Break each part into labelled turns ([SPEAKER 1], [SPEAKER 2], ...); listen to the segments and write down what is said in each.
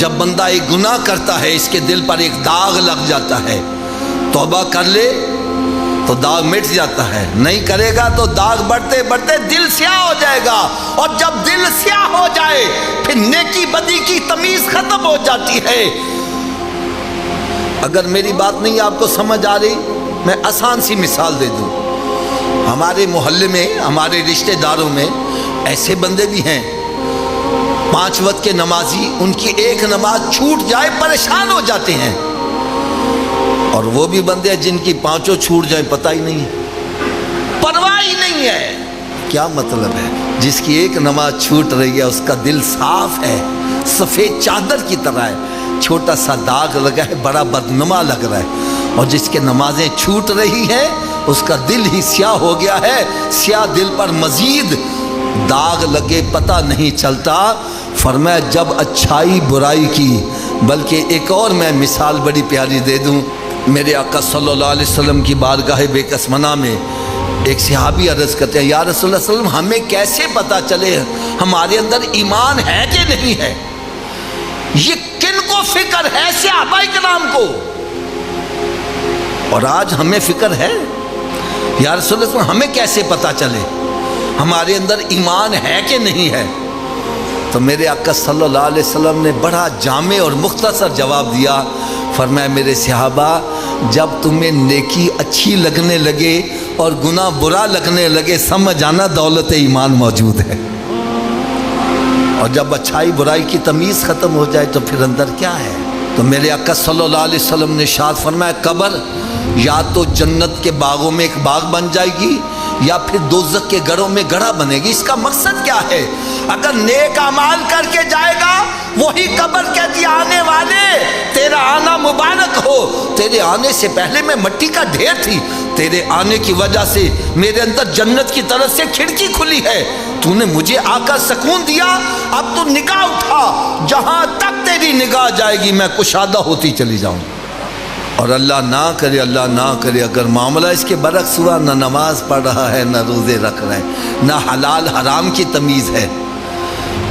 [SPEAKER 1] جب بندہ ایک گناہ کرتا ہے اس کے دل پر ایک داغ لگ جاتا ہے، توبہ کر لے تو داغ مٹ جاتا ہے، نہیں کرے گا تو داغ بڑھتے بڑھتے دل سیاہ ہو جائے گا، اور جب دل سیاہ ہو جائے پھر نیکی بدی کی تمیز ختم ہو جاتی ہے۔ اگر میری بات نہیں آپ کو سمجھ آ رہی، میں آسان سی مثال دے دوں۔ ہمارے محلے میں، ہمارے رشتہ داروں میں ایسے بندے بھی ہیں 5 وقت کے نمازی، ان کی ایک نماز چھوٹ جائے پریشان ہو جاتے ہیں، اور وہ بھی بندے ہیں جن کی 5 چھوٹ جائے پتہ ہی نہیں ہے، پرواہ ہی نہیں ہے۔ کیا مطلب ہے؟ جس کی ایک نماز چھوٹ رہی ہے اس کا دل صاف ہے، سفید چادر کی طرح ہے، چھوٹا سا داغ لگا ہے، بڑا بدنما لگ رہا ہے، اور جس کے نمازیں چھوٹ رہی ہیں اس کا دل ہی سیاہ ہو گیا ہے، سیاہ دل پر مزید داغ لگے پتہ نہیں چلتا۔ فرمایا جب اچھائی برائی کی، بلکہ ایک اور میں مثال بڑی پیاری دے دوں۔ میرے آقا صلی اللہ علیہ وسلم کی بارگاہ بے کسمنہ میں ایک صحابی عرض کرتے ہیں، یا رسول اللہ صلی اللہ علیہ وسلم ہمیں کیسے پتہ چلے ہمارے اندر ایمان ہے کہ نہیں ہے؟ یہ کن کو فکر ہے؟ صحابہ کرام کو، اور آج ہمیں فکر ہے۔ یا رسول اللہ صلی اللہ علیہ وسلم ہمیں کیسے پتہ چلے ہمارے اندر ایمان ہے کہ نہیں ہے؟ تو میرے آقا صلی اللہ علیہ وسلم نے بڑا جامع اور مختصر جواب دیا، فرمایا میرے صحابہ جب تمہیں نیکی اچھی لگنے لگے اور گناہ برا لگنے لگے سمجھ آنا دولت ایمان موجود ہے، اور جب اچھائی برائی کی تمیز ختم ہو جائے تو پھر اندر کیا ہے؟ تو میرے آقا صلی اللہ علیہ وسلم نے ارشاد فرمایا قبر یا تو جنت کے باغوں میں ایک باغ بن جائے گی یا پھر دوزخ کے گڑھوں میں گڑھا بنے گی۔ اس کا مقصد کیا ہے؟ اگر نیک اعمال کر کے جائے گا وہی قبر کہتی آنے والے تیرا آنا مبارک ہو، تیرے آنے سے پہلے میں مٹی کا ڈھیر تھی، تیرے آنے کی وجہ سے میرے اندر جنت کی طرف سے کھڑکی کھلی ہے، تو نے مجھے آ کر سکون دیا، اب تو نگاہ اٹھا، جہاں تک تیری نگاہ جائے گی میں کشادہ ہوتی چلی جاؤں۔ اور اللہ نہ کرے اگر معاملہ اس کے برعکس ہوا، نہ نماز پڑھ رہا ہے، نہ روزے رکھ رہا ہے، نہ حلال حرام کی تمیز ہے،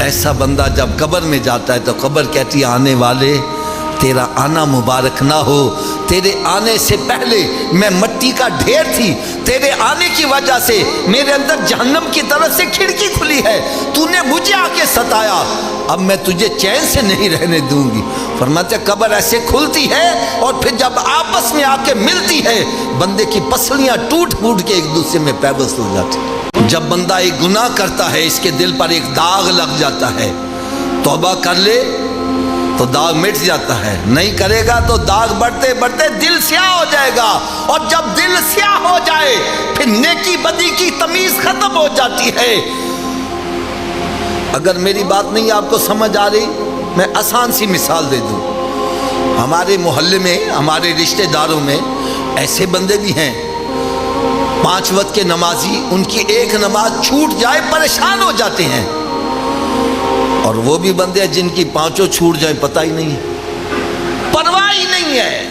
[SPEAKER 1] ایسا بندہ جب قبر میں جاتا ہے تو قبر کہتی آنے والے تیرا آنا مبارک نہ ہو، تیرے آنے سے پہلے میں مٹی کا ڈھیر تھی، تیرے آنے کی وجہ سے میرے اندر جہنم کی طرف سے کھڑکی کھلی ہے، تو نے مجھے آ کے ستایا، اب میں تجھے چین سے نہیں رہنے دوں گی۔ فرماتے قبر ایسے کھلتی ہے اور پھر جب آپس میں آ کے ملتی ہے بندے کی پسلیاں ٹوٹ پھوٹ کے ایک دوسرے میں پیوست ہو جاتی ہیں۔ جب بندہ ایک گناہ کرتا ہے اس کے دل پر ایک داغ لگ جاتا ہے، توبہ کر لے تو داغ مٹ جاتا ہے، نہیں کرے گا تو داغ بڑھتے بڑھتے دل سیاہ ہو جائے گا، اور جب دل سیاہ ہو جائے پھر نیکی بدی کی تمیز ختم ہو جاتی ہے۔ اگر میری بات نہیں آپ کو سمجھ آ رہی، میں آسان سی مثال دے دوں۔ ہمارے محلے میں، ہمارے رشتہ داروں میں ایسے بندے بھی ہیں 5 وقت کے نمازی، ان کی ایک نماز چھوٹ جائے پریشان ہو جاتے ہیں، اور وہ بھی بندے ہیں جن کی 5 چھوٹ جائیں پتہ ہی نہیں ہے، پرواہ ہی نہیں ہے۔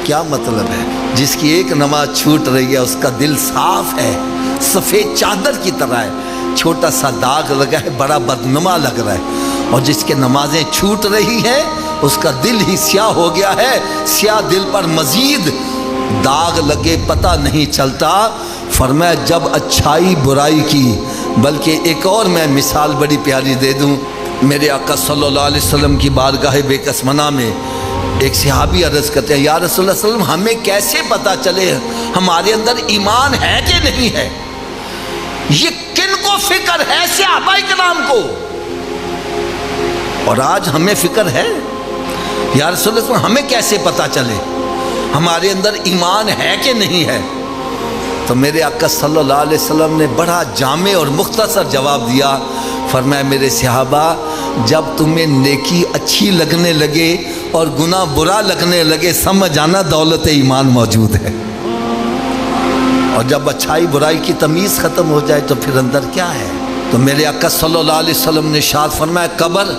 [SPEAKER 1] کیا مطلب ہے؟ جس کی ایک نماز چھوٹ رہی ہے اس کا دل صاف ہے، سفید چادر کی طرح ہے، چھوٹا سا داغ لگا ہے، بڑا بدنما لگ رہا ہے، اور جس کے نمازیں چھوٹ رہی ہیں اس کا دل ہی سیاہ ہو گیا ہے، سیاہ دل پر مزید داغ لگے پتہ نہیں چلتا۔ فرمایا جب اچھائی برائی کی، بلکہ ایک اور میں مثال بڑی پیاری دے دوں۔ میرے آقا صلی اللہ علیہ وسلم کی بارگاہ بے کسمنہ میں ایک صحابی عرض کرتے ہیں، یا رسول اللہ صلی اللہ علیہ وسلم ہمیں کیسے پتہ چلے ہمارے اندر ایمان ہے کہ نہیں ہے؟ یہ کن کو فکر ہے؟ صحابہ کرام کو، اور آج ہمیں فکر ہے۔ یا رسول اللہ صلی اللہ علیہ وسلم ہمیں کیسے پتہ چلے ہمارے اندر ایمان ہے کہ نہیں ہے؟ تو میرے آقا صلی اللہ علیہ وسلم نے بڑا جامع اور مختصر جواب دیا، فرمایا میرے صحابہ جب تمہیں نیکی اچھی لگنے لگے اور گناہ برا لگنے لگے سمجھ آنا دولت ایمان موجود ہے، اور جب اچھائی برائی کی تمیز ختم ہو جائے تو پھر اندر کیا ہے؟ تو میرے آقا صلی اللہ علیہ وسلم نے ارشاد فرمایا قبر